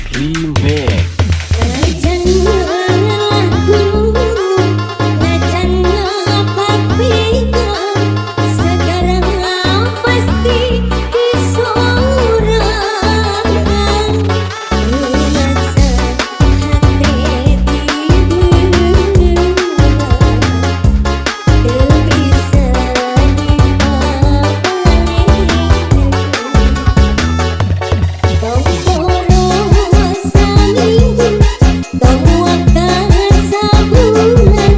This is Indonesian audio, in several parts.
Remix. Najan meulah gunung, najan ngapak bisa, Sagara pasti disorang. Rumasa hati tibelat, bisa dipapalerkeun. Tong boro saminggu, tong waka sabulan,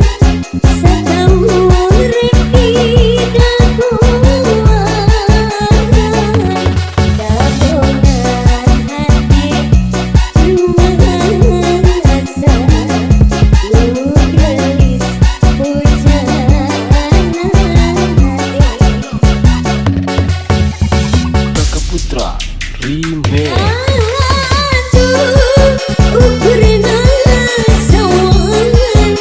Sataun rek didagoan. Dagonan hati Rumasa, nu gelis hujanan hati. Raka Putra Remix. Hatur ukurna sawangan,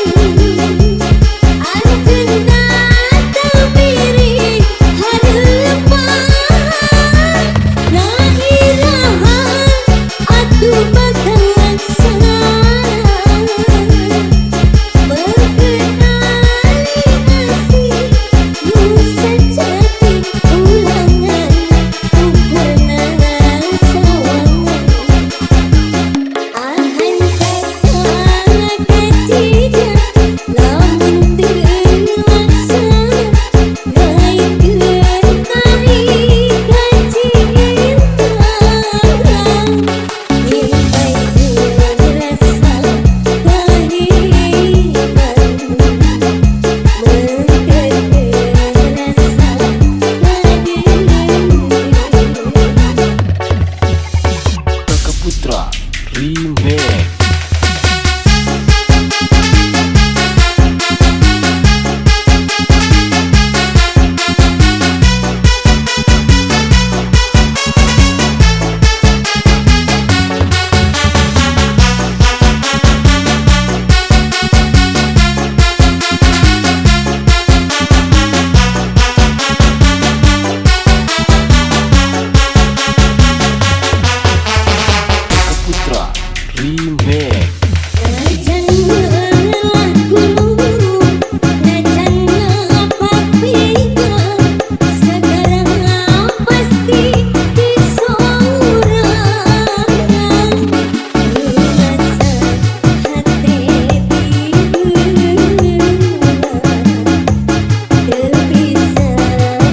anjeun datang biri hareupan, nairahan atuh bakal laksanakan, mengenali asih nu sejati ulangan ukurna sawangan. Ahan kakak kecida, lamun teu laksana, gaekeun tali kacintaan, nyimpaikeun rasa pahriman, mengkeun rasa ngadeung. Raka Putra Remix. Raka Putra Remix. Najan meulah gunung, najan ngapak bisa, Sagara pasti disorang. Rumasa hati tibelat, bisa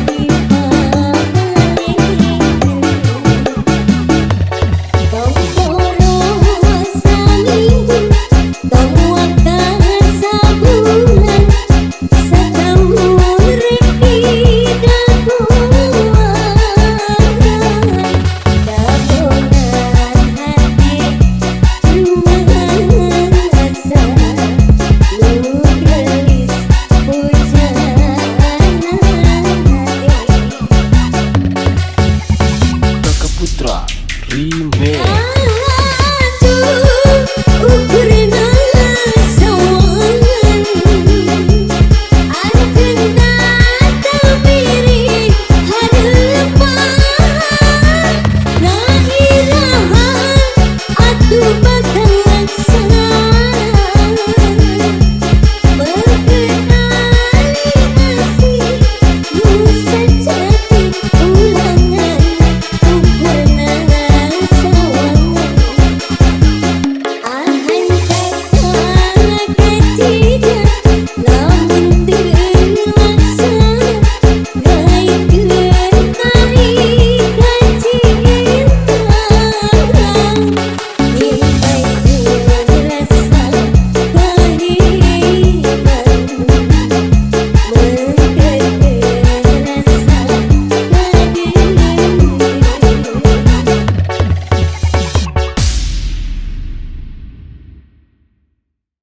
dipapalerkeun. Tong boro saminggu, tong waka sabulan, Sataun rek didagoan. Dagonan hati Rumasa, nu gelis hujanan hati. Raka Putra Remix.